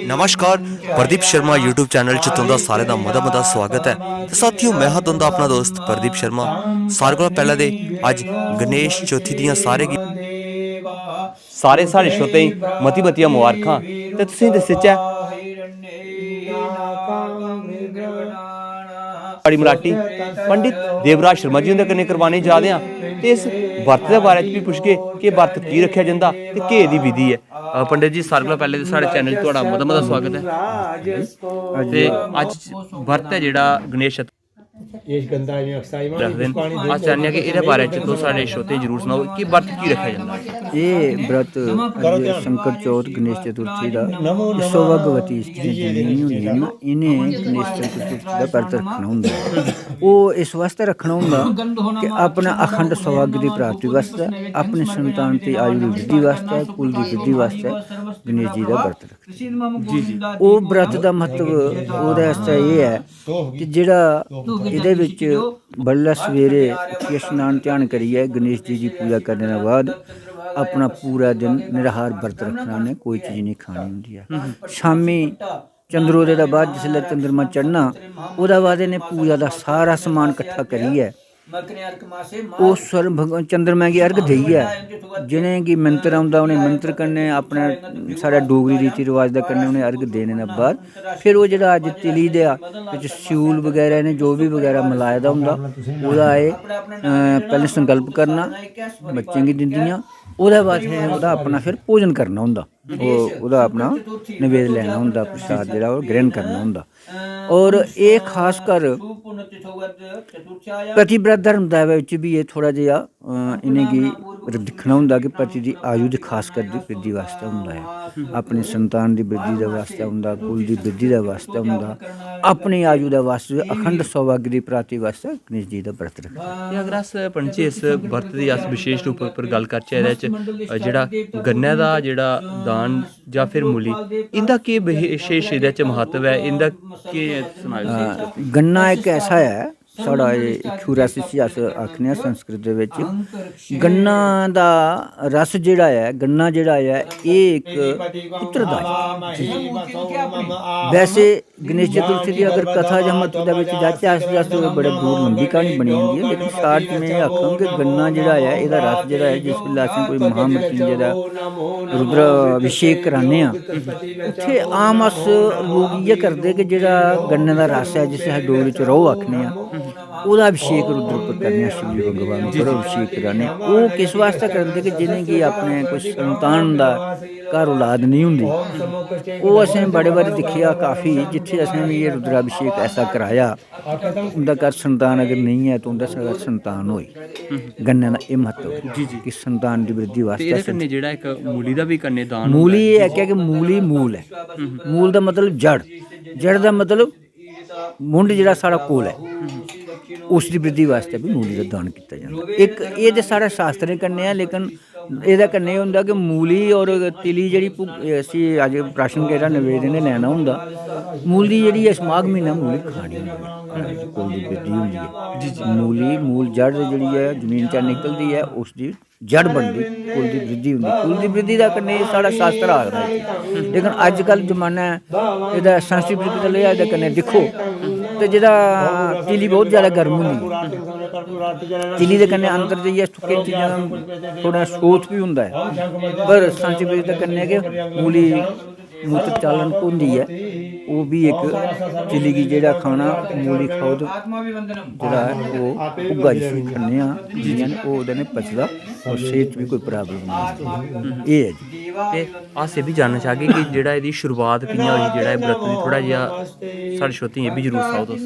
नमस्कार, Pradeep Sharma YouTube channel च तुंदा सारें दा मता मता स्वागत है। ते साथियों, मैं हां तुंदा अपना दोस्त प्रदीप शर्मा। सारें कोला पैह्लें ते अज्ज गणेश चौथी दियां सारे साढ़े श्रोतें गी मती मतियां मुबारखां। ते तुसें दस्सचै बड़ी मराठी पंडित देवराज शर्मा जी हुंदे कन्नै करवाने जा दे आं ते इस बर्त दे बारे च भी पुछगे कि बर्त की रखेआ जंदा ते केह् दी विधि है। पंडित जी, सारें कोला पैह्लें ते साढ़े चैनल च तुहाड़ा मता मता स्वागत है। ते अज्ज बर्त है जेह्ड़ा गणेश रखदे न, अस चाह्न्ने आं कि एह्दे बारे च तुस साढ़े श्रोतें जरूर सनाओ कि बर्त की रखेआ जंदा। ये व्रत अज संकट चौथ गणेश चतुर्थी का सौभाग्यवती स्त्रियां जिन्नियां होंदियां ना इन्हें गणेश चतुर्थी का व्रत रखना होंदा। वो इस वास्ते रखना होंदा कि अपने अखंड सौभाग्य की प्राप्ति वास्ते, अपने संतान की आयु की वृद्धि वास्ते, कुल की वृद्धि वास्ते गणेश जी का व्रत रखते। जी जी, वो व्रत का महत्व ओहदे वास्ते ये है कि जेड़ा ਇਹਦੇ ਵਿੱਚ बल्ला सवेरे उठियै स्नान ध्यान करिए गणेश जी की पूजा करने के बाद अपना पूरा दिन निराहार व्रत रखना ने, कोई चीज़ नहीं खानी होंदी है। शामी चंद्रोदय के बाद जिसले चंद्रमा चढ़ना उसके बाद इन्हें पूजा का सारा समान इकट्ठा करिए उस चंद्रमा की अर्घ देइए। जिन्हें कि मंत्र आंदा उन्हें मंत्र करने अपने साढ़े डोगरी रीति रिवाज का करने उन्हें अर्घ देने के बाद फिर वो जो अज तिली दे स्यूल वगैरह ने जो भी वगैरह मिलाए दा होंदा ओहदा पहले संकल्प करना बच्चों की दिंदियां, उसके बाद फिर अपना फिर भोजन करना होंदा, ओहदा अपना निवेद लेना होंदा, प्रसाद जो ग्रहण करना होंदा। और ये खास कर पतिव्रत धर्म के भी ये थोड़ा जिहा इन्हेंगी दिखना होंदा कि पति की आयु की खास कर वृद्धि वास्ते होंदा है, अपनी संतान की वृद्धि के वास्ते होंदा, कुल की वृद्धि के वास्ते होंदा, अपनी आयु के वास्ते अखंड सौभाग्य की प्राप्ति वास्ते गणेश जी का व्रत रखना। अगर अस पंडित जी इस व्रत की अस विशेष रूप पर गल करचै एह्दे च जेह्ड़ा गन्ने दा जेह्ड़ा दान जां फिर मूली इंदा केह् विशेष एह्दे च महत्व है, इंदा केह् सनाओ। गन्ना एक ऐसा है साढ़ा खूरा जिसी अस आखने संस्कृत दे विच, गन्ना दा रस जेड़ा है, गन्ना जेड़ा है ये एक पुत्रदा है। वैसे गणेश चतुर्थी की अगर कथा या महत्व जाचे अस बड़े दूर लंबी कहानी बनी जाती है, लेकिन शार्ट में आखां कि गन्ना जेड़ा है इसका रस जेड़ा है जिस वेले असें कोई महामृत्युंजय दा रुद्र अभिषेक कराने उत्थे आम अस लोग इ'यै करदे कि जेड़ा गन्ने दा रस है जिसे अस डोगरी च रौह आखने ਉਹਦਾ अभिषेक रुद्र पर करने, शिवजी भगवान पर अभिषेक कराने। वो किस वास्ते करते कि जिन्हें कि अपने कोई संतान का घर औलाद नहीं होंगी, वो असें बड़े बारी दिखिया काफ़ी जिथे असें भी ये रुद्राभिषेक ऐसा कराया उनका घर संतान अगर नहीं है तो उनका घर संतान होई। गन्ने का ये महत्व कि संतान की वृद्धि वास्ते मूली का भी करने दान। मूली ये है कि मूली मूल है, मूल का मतलब जड़, जड़ का मतलब मुंड जिहड़ा साढ़ा कोल है उसकी वृद्धि वास्ते भी मूली का दान किया जाता। एक ये तो साढ़े शास्त्रें कन्नै है, लेकिन एह्दे कन्नै एह् होंदा कि मूली और तिली जिहड़ी असी अज प्राशन केह्ड़ा नवेद ने लैना होंदा, मूली जिहड़ी इस माघ म्हीने मूली खानी होंदी है, कुल दी वृद्धि होंदी है। मूली मूल जड़ जिहड़ी है जमीन चा निकलती है, उसकी जड़ बनती, कुल की वृद्धि होंगी। कुल की वृद्धि का कन्नै साढ़ा शास्त्र आखदा है, लेकिन अजकल जमाना एह्दा साइंटिफिक लिया एह्दे कन्नै दिक्खो तो जेह्ड़ा तिली बहुत ज़्यादा गर्म होंदी, तिली के कन्नै अंदर जाइए सुक्की चीज़ां थोड़ा सोच भी होंदा है, पर साइंटिफिक दे कन्नै कि मूली मूत्र चालन होंदी है, वो भी एक तिली की जेह्ड़ा खाना मूली खाओ तो जेह्ड़ा है वो भुग्गा जिसी खन्ने आं वो ओह्दे नै पचदा और सेहत भी कोई प्रॉब्लम नहीं। ये है जी। ते अस ये भी जानना चाहगे कि जेह्ड़ा एह्दी शुरुआत कि'यां होई, जेह्ड़ा व्रत दी थोड़ा जिहा साढ़े श्रोतें गी एह् भी जरूर सनाओ तुस।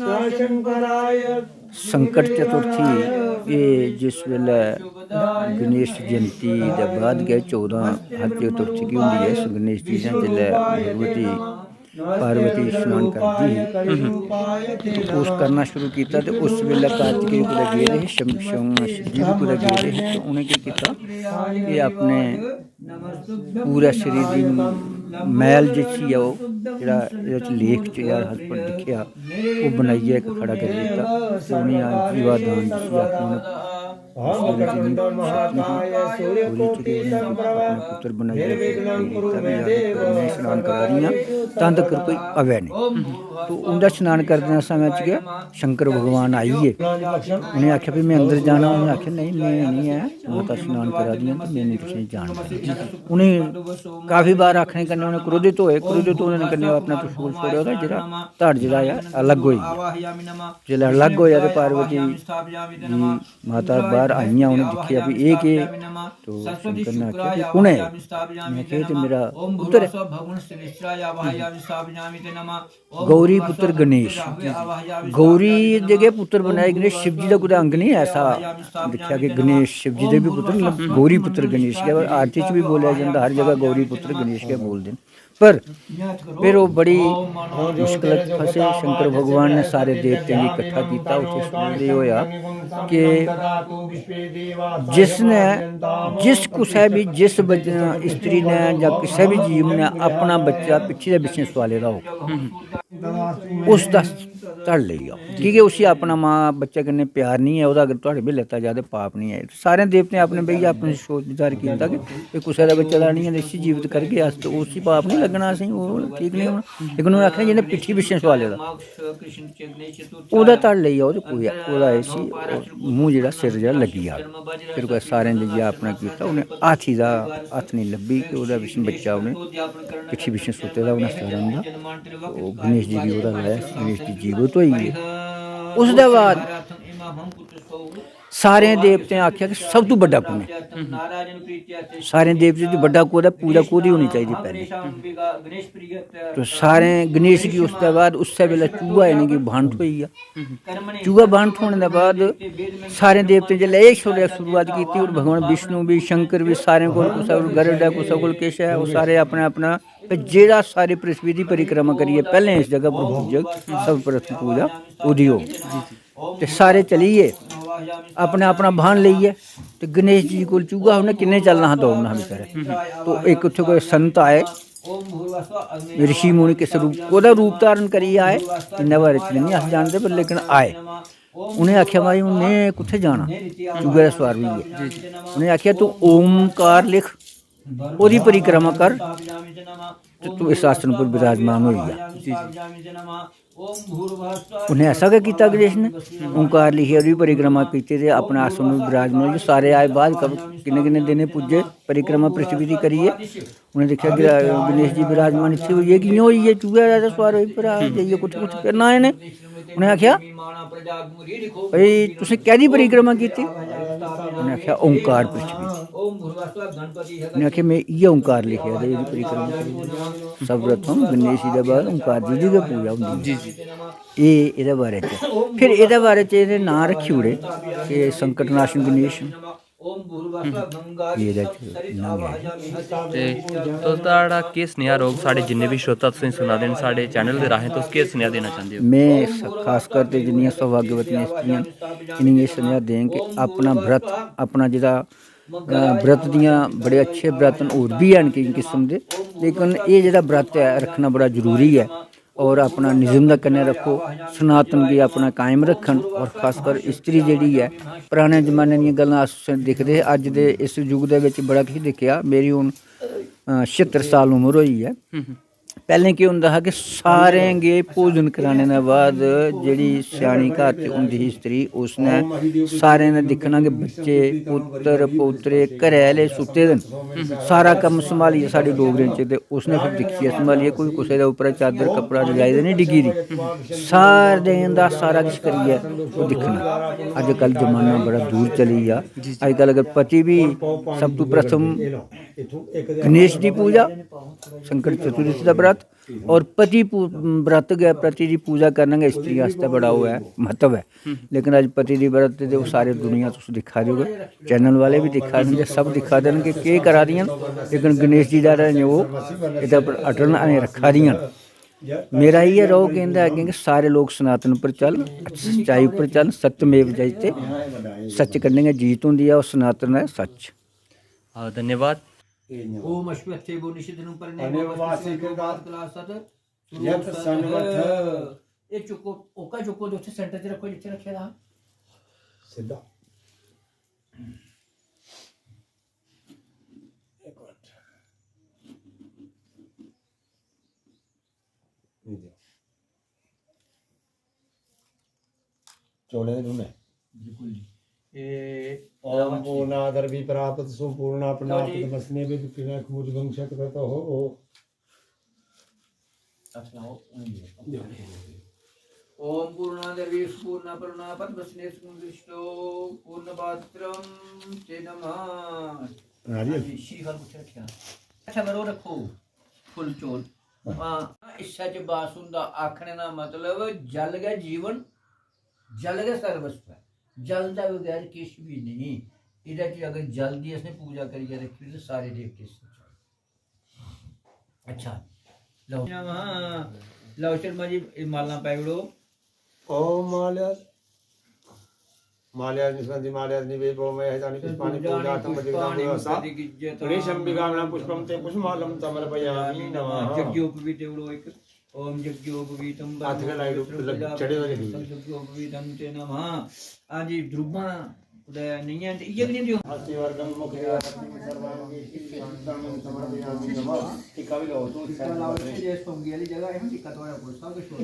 संकट चतुर्थी ये जिस वेले गणेश जयंती के बाद गए 14 हर चतुर्थी की होंदी है, गणेश जी ने जिसले भगवती पार्वती स्नान करती उस करना शुरू किया तो उस वेले कार्तिकेय कुदै गेदे हे, शिवजी भी कुदै गेदे हे, तो उन्हें क्या किया कि अपने पूरा शरीर की मैल जिसी है वो जेह्ड़ा लेख च यार हर पर दिखिया वो बनाइए एक खड़ा करी दिता, तो उन्हें जीवा दान जिसी आखने पुत्र बनाइए मैं स्नान करा रही हाँ तां तक कोई आवे नहीं। तो उनका स्नान करदे समय च गया शंकर भगवान आइए, उन्हें आख्या भी मैं अंदर जाना, उन्हें आख्या नहीं मैं नहीं है, माता स्नान करा दी तो मैं नहीं तुसें जान। उन्हें काफ़ी बार आखने कन्नै उन्हें क्रोधित होए, क्रोधित होने कन्नै अपना त्रिशूल छोड़ेआ ओह्दा जेह्ड़ा धड़ जेह्ड़ा ऐ अलग होई गेआ। जेल्लै अलग होया ते पार्वती जी माता बाहर आइयां, उन्हें दिक्खेआ भी एह् केह्, तो शंकर ने आखेआ कि कु'न है? मैं आखेआ ते मेरा पुत्र है, गौरी पुत्र गणेश। गौरी दे गै पुत्र बनाए गणेश, शिव जी दा कुदै अंग नहीं ऐसा दिक्खेआ कि गणेश शिव जी दे भी पुत्र, गौरी पुत्र गणेश गै आरती च भी बोलिया जंदा, हर जगह गौरी पुत्र गणेश गै बोलदे न। पर फिर वो बड़ी मुश्किल फसे, शंकर भगवान ने सारे देवतें गी इकट्ठा किया, उत्थे सुनदे होया कि जिसने जिस कुसै भी जिस स्त्री ने या किसी भी जीव ने अपना बच्चा पिच्छे दे पिच्छे सुआले दा हो उसदा धड़ लेई आओ, क्योंकि उसी अपना माँ बच्चे कन्नै प्यार नहीं है, ओह्दा अगर तुहाड़े बी लैता जा ते पाप नहीं है। सारे देवतें अपने बेहियै अपने सोच विचार कीता कि कुसै दा बच्चा दा नहीं है, इसी जीवित करगे अस तो उसी पाप नहीं लगना, असें ओह् ठीक नहीं होना। लेकिन उन्होंने आखना जिन्हें पिट्ठी पिच्छे सुआले दा ओह्दा धड़ लेई आओ ते कोई ओह्दा इसी मूँह जेह्ड़ा सिर जेह्ड़ा लग्गी जा। फिर कोई सारें लेइयै अपना कीता, उन्हें हाथी दा हत्थ नहीं लब्भी कि ओह्दा पिच्छे बच्चा उन्हें पिच्छे पिच्छे सुत्ते दा उन्हें सतारा दा, ओह् गणेश जी गी ओह्दा लाया, गणेश जी जीवित होई गे। उसदे बाद सारे देवतें आख्या कि सब तो बड़ा कु'न है? सारे देवतें दी बड़ा कोह्दा पूजा कोह्दी होनी चाहिए पहले? तो सारे गणेश गी उसके बाद उस्सै वेल्ले चूहा इनेंगी बांठ होई गया। चूहा बांठ होने के बाद सारे देवतें जेल्लै एह् शुरुआत की, और भगवान विष्णु भी शंकर भी सारे कोल कुसै कोल गरुड़ है, कुसै कोल किश है, ओह् सारे अपना अपना जेह्ड़ा सारी पृथ्वी दी परिक्रमा करियै पैह्लें इस जगह पर पूजग सब प्रथम पूजा ओह्दी होग। ते सारे चलिए अपना अपना बाहन लेइयै, ते गणेश जी कोल चूहा उन्हें किन्ने चलना हा, दौड़ना हा बेचारे। तो एक उत्थे कोई संत आए, ऋषि मुनि किस रूप ओह्दा रूप धारण करियै आए, इन्ने बारे च नहीं अस जानदे, पर लेकिन आए। उन्हें आख्या भाई हूँ मैं कुत्थे जाना, चूहे दा सवार होइयै। उन्हें आख्या तू ओमकार लिख, ओह्दी परिक्रमा कर, ते तू इस आसन पर विराजमान होई जा। उन्हें ऐसा गै कीता गणेश ने, ओंकार लिखियै ओह्दी परिक्रमा की ते अपने आसन पर विराजमान होई। सारे आए बाद किन्ने किन्ने दिन पुज्जे परिक्रमा पृथ्वी दी करियै, उन्हें दिक्खेआ गणेश जी विराजमान इत्थे होई गे, कि'यां होई गे? चूहे दा सवार होई पर जाइयै कुत्थे कुत्थे फिरना इ'नें। उन्हें आख्या भाई तुसें कैह्दी परिक्रमा कीती? उन्हें आख्या ओंकार पृथ्वी। उन्हें आख्या मैं इ'यै ओंकार लिखेआ ते एह्दी परिक्रमा करी। सब प्रथम गणेश जी दे बाद ओंकार जी दी गै पूजा होंदी। एह् एह्दे बारे च फिर एह्दे बारे च एह्दे नांऽ रक्खी ओड़े कि संकटनाशन गणेश। ते तुस दा केह् सनेहा रौह्ग साढ़े जिन्ने भी श्रोता तुसें सुना दे न साढ़े चैनल दे राहें, तुस केह् सनेहा देना चाहंदे हो? मैं खासकर ते जिन्नियां सौभाग्यवतियां स्त्रियां इ'नेंगी एह् सनेहा दें कि अपना व्रत अपना जेह्ड़ा व्रत दियां बड़े अच्छे व्रत न, होर बी हैन केईं किस्म दे, लेकिन एह् जेह्ड़ा व्रत है रखना बड़ा जरूरी है। और अपना निजम दा कन्नै रखो, सनातन गी अपना कायम रखन। और खासकर स्त्री जेह्ड़ी है पराने जमाने दियां गल्लां अस दिखदे, अज्ज दे इस युग दे विच बड़ा किश दिक्खेआ। मेरी हुण 76 साल उम्र होई है। पैह्लें केह् होंदा हा कि सारें गे भोजन कराने दे बाद जेह्ड़ी स्यानी घर च होंदी ही स्त्री, उसने सारें ने दिक्खना कि बच्चे पुत्तर पोतरे घरै आह्ले सुत्ते दे न, सारा कम्म संभालियै साढ़ी डोगरें च, ते उसने फिर दिक्खियै संभालियै कोई कुसै दे उप्पर चादर कपड़ा रजाई ते नहीं डिग्गी दी, सारें दा सारा किश करियै ओह् दिक्खना। अजकल जमाना बड़ा दूर चली गेआ। अजकल अगर पति भी सब तो प्रथम गणेश दी पूजा, संकट चतुर्दशी दा व्रत, और पति व्रत गै पति दी पूजा करना गै स्त्री आस्तै बड़ा ओह् है महत्व है। लेकिन अज पति दी व्रत ते ओह् सारी दुनिया तुस दिक्खा दे हो, चैनल वाले भी दिक्खा दे, सब दिक्खा दे कि केह् करा दियां, लेकिन गणेश जी दा ओह् एह्दे उप्पर अटल अजें रक्खा दियां। मेरा इ'यै रौह् कि इं'दे अग्गें कि सारे लोग सनातन उप्पर चल, सच्चाई उप्पर चल, सत्यमेव जयते, सच कन्नै गै जीत होंदी है, और सनातन है सच। धन्यवाद। ओम अश्वत्थे वो निषिद्धनु परिणेमो वस्तु बात क्लास सत यत सन्वत ये चुको ओका चुको जो सेंटर च रखो जिथे रखे दा सीधा चोले रूने बिल्कुल जी ये ओम पूर्णादर भी प्राप्त सुपूर्णा प्राप्त बसने भी किना खूज वंशत करता हो ओम पूर्णादेवी पूर्ण पूर्णा पद्मस्नेह सुंदृष्टो पूर्णपात्रम ते नमः नारियल श्रीफल कुछ रखिया अच्छा बरो रखो फुल चोल हां इच्छा च बासुंदा आखने ना मतलब जल गया जीवन जल गया सर्वस्व जल ਦਾ ਬਗੈਰ ਕੁਝ ਵੀ ਨਹੀਂ ਇਹਦਾ ਕਿ ਅਗਰ ਜਲ ਦੀ ਅਸੀਂ ਪੂਜਾ ਕਰੀਏ ਰੱਖੀ ਤੇ ਸਾਰੇ ਦੇਵਤੇ अच्छा लो लो शर्मा जी माला पैगड़ो ओम माल्या निस्पंदि माल्या निवे भौमे हजानि पुष्पाणि पूजार्थं मदिगामसा गणेशंबिकामना पुष्पं ते पुष्पमालं समर्पयामि नमः यज्ञोपवीतम एक ओम यज्ञोपवीतम चढ़े वाले यज्ञोपवीतम ते नमः आज ध्रुवा नहीं है ये भी नहीं दियो हस्तिवर्गं मुखे सर्वांगे शांतं समर्पयामि नमः टीका भी लो तो ये सोंगी वाली जगह है टीका तो है सब कुछ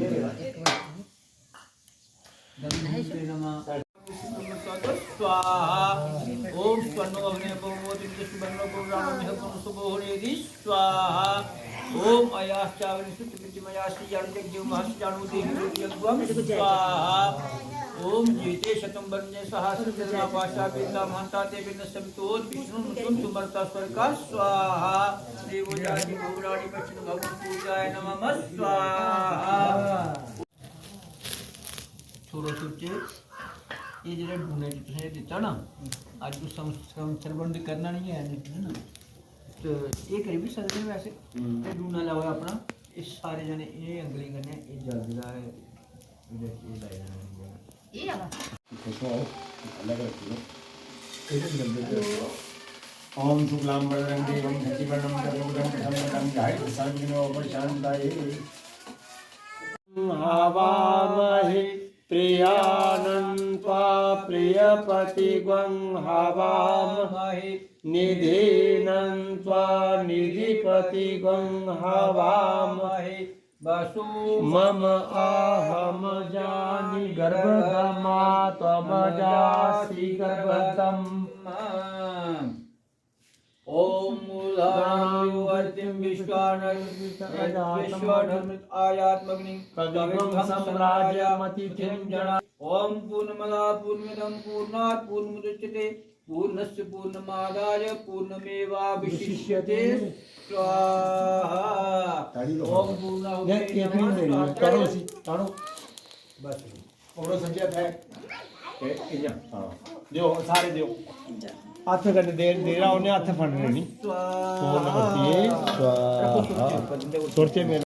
नमः स्वाहा ओम स्वनो अग्ने भगवती सुबर्णो पुराणो सुबोहरेदि स्वाहा ओम अयाश्चावनि सुतिमयासि यज्ञ महश्चानु देहि यज्ञम स्वाहा ओम जीते शतम वन्य सहस्रजना पाशा बिंदा महंता ते बिन सबितोद विष्णु मुतुम सुमरता स्वर्गा स्वाहा देवो जाति भोगराणि पश्चिम भगवान पूजाय नमः स्वाहा थोड़ा सोचे ये जरा ढूंढने की तुझे देता ना आज तो संसर्बंद करना नहीं है ना तो ये करी भी सकते हैं वैसे ये ढूंढना लगा अपना इस सारे जने ये अंगली करने ये जल्द है इधर ये लाया ये वाला अलग रखियो ओम शुक्लां वरदं देवं शशिवर्णं चतुर्भुजं प्रसन्नं ध्यायेत् सर्वविघ्नोपशान्तये हवामहे प्रियानन्त्वा प्रियपतिगं हवामहे निधीनन्त्वा निधिपतिगं हवामहे वसु मम आहम जानि गर्भगमा त्वमजासि गर्भगम् ओम मूलानायुवर्तिं विश्वानर्मित आयात्मग्नि कविगं सम्राज्यमतिथिं जना ओम पूर्णमदा पूर्णमिदं पूर्णात् पूर्णमुदच्यते पूर्णस्य पूर्णमादाय पूर्णमेवावशिष्यते स्वाहा ओम पूर्णाहुति बस ओरो संजय है हां दियो सारे दियो हाथ करने दे रहा उन्हें हाथ फड़ने नहीं पूर्णमती स्वाहा सुरते में